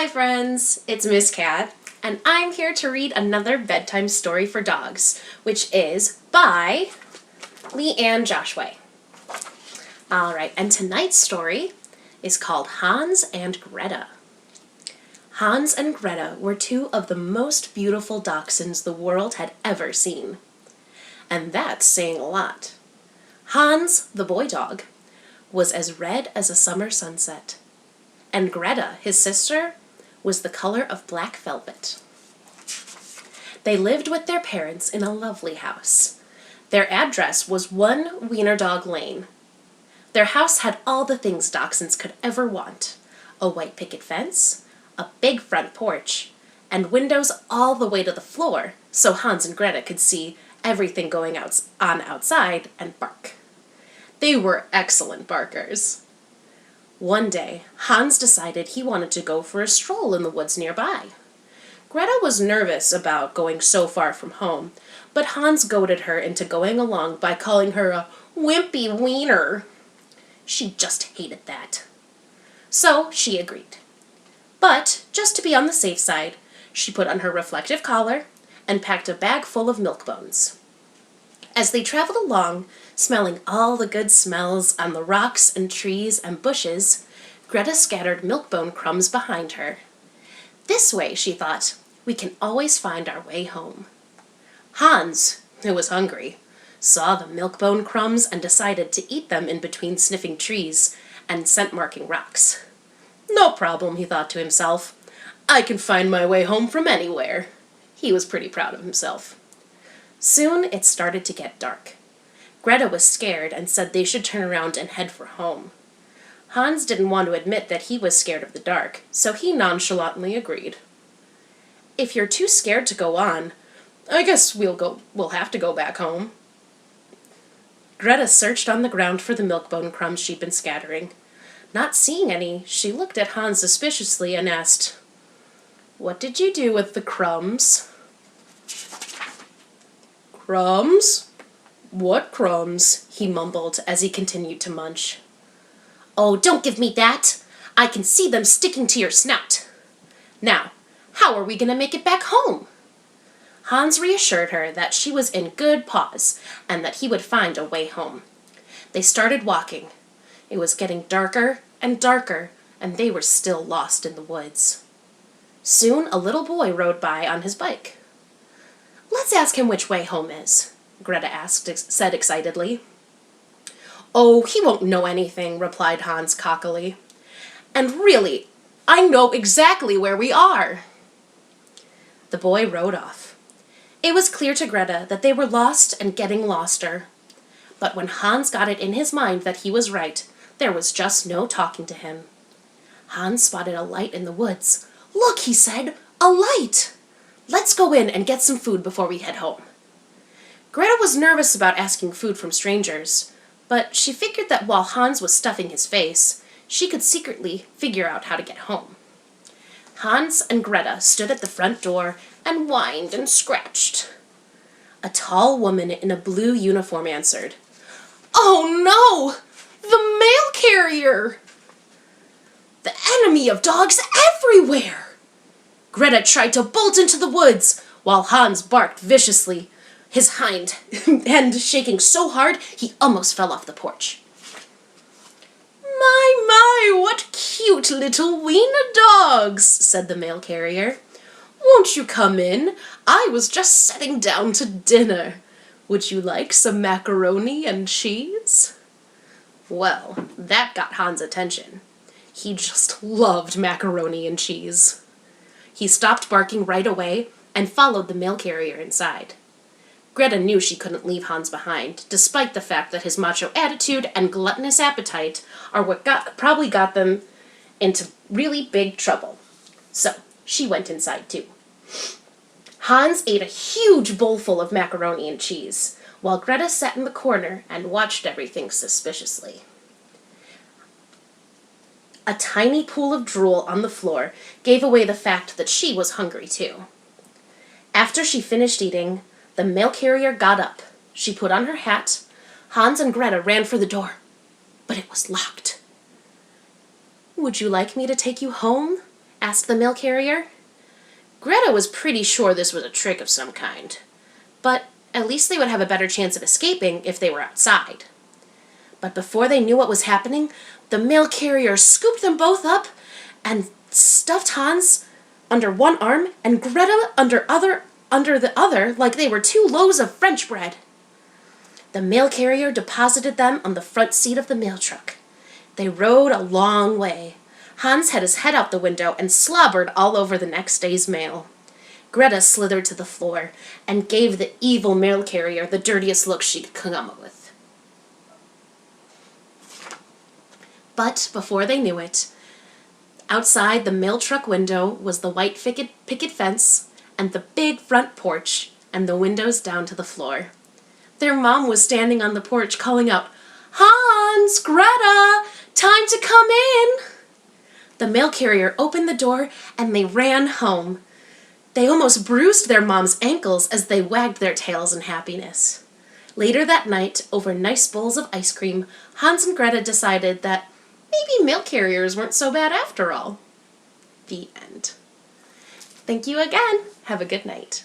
Hi friends, it's Miss Cat, and I'm here to read another bedtime story for dogs, which is by Leigh Anne Jasheway. Alright, and tonight's story is called Hans and Greta. Hans and Greta were two of the most beautiful dachshunds the world had ever seen. And that's saying a lot. Hans, the boy dog, was as red as a summer sunset. And Greta, his sister, was the color of black velvet. They lived with their parents in a lovely house. Their address was 1 Wiener Dog Lane. Their house had all the things dachshunds could ever want: a white picket fence, a big front porch, and windows all the way to the floor so Hans and Greta could see everything going on outside and bark. They were excellent barkers. One day, Hans decided he wanted to go for a stroll in the woods nearby. Greta was nervous about going so far from home, but Hans goaded her into going along by calling her a wimpy wiener. She just hated that. So she agreed. But, just to be on the safe side, she put on her reflective collar and packed a bag full of milk bones. As they traveled along, smelling all the good smells on the rocks and trees and bushes, Greta scattered milkbone crumbs behind her. This way, she thought, we can always find our way home. Hans, who was hungry, saw the milkbone crumbs and decided to eat them in between sniffing trees and scent-marking rocks. No problem, he thought to himself. I can find my way home from anywhere. He was pretty proud of himself. Soon it started to get dark. Greta was scared and said they should turn around and head for home. Hans didn't want to admit that he was scared of the dark, so he nonchalantly agreed. If you're too scared to go on, I guess we'll have to go back home. Greta searched on the ground for the milkbone crumbs she'd been scattering. Not seeing any, she looked at Hans suspiciously and asked, "What did you do with the crumbs?" "Crumbs? What crumbs?" he mumbled as he continued to munch. "Oh, don't give me that! I can see them sticking to your snout. Now, how are we going to make it back home?" Hans reassured her that she was in good paws and that he would find a way home. They started walking. It was getting darker and darker, and they were still lost in the woods. Soon a little boy rode by on his bike. "Let's ask him which way home is," Greta said excitedly. "Oh, he won't know anything," replied Hans cockily. "And really, I know exactly where we are." The boy rode off. It was clear to Greta that they were lost and getting loster. But when Hans got it in his mind that he was right, there was just no talking to him. Hans spotted a light in the woods. "Look," he said, "a light! Let's go in and get some food before we head home." Greta was nervous about asking food from strangers, but she figured that while Hans was stuffing his face, she could secretly figure out how to get home. Hans and Greta stood at the front door and whined and scratched. A tall woman in a blue uniform answered. "Oh no! The mail carrier! The enemy of dogs everywhere!" Greta tried to bolt into the woods, while Hans barked viciously, his hind end shaking so hard he almost fell off the porch. My, what cute little wiener dogs," said the mail carrier. "Won't you come in? I was just setting down to dinner. Would you like some macaroni and cheese?" Well, that got Hans' attention. He just loved macaroni and cheese. He stopped barking right away and followed the mail carrier inside. Greta knew she couldn't leave Hans behind, despite the fact that his macho attitude and gluttonous appetite are what probably got them into really big trouble. So she went inside too. Hans ate a huge bowlful of macaroni and cheese, while Greta sat in the corner and watched everything suspiciously. A tiny pool of drool on the floor gave away the fact that she was hungry too. After she finished eating, the mail carrier got up. She put on her hat. Hans and Greta ran for the door, but it was locked. "Would you like me to take you home?" asked the mail carrier. Greta was pretty sure this was a trick of some kind, but at least they would have a better chance of escaping if they were outside. But before they knew what was happening, the mail carrier scooped them both up and stuffed Hans under one arm and Greta under the other like they were two loaves of French bread. The mail carrier deposited them on the front seat of the mail truck. They rode a long way. Hans had his head out the window and slobbered all over the next day's mail. Greta slithered to the floor and gave the evil mail carrier the dirtiest look she could come up with. But before they knew it, outside the mail truck window was the white picket fence and the big front porch and the windows down to the floor. Their mom was standing on the porch calling out, "Hans, Greta, time to come in." The mail carrier opened the door and they ran home. They almost bruised their mom's ankles as they wagged their tails in happiness. Later that night, over nice bowls of ice cream, Hans and Greta decided that maybe mail carriers weren't so bad after all. The end. Thank you again. Have a good night.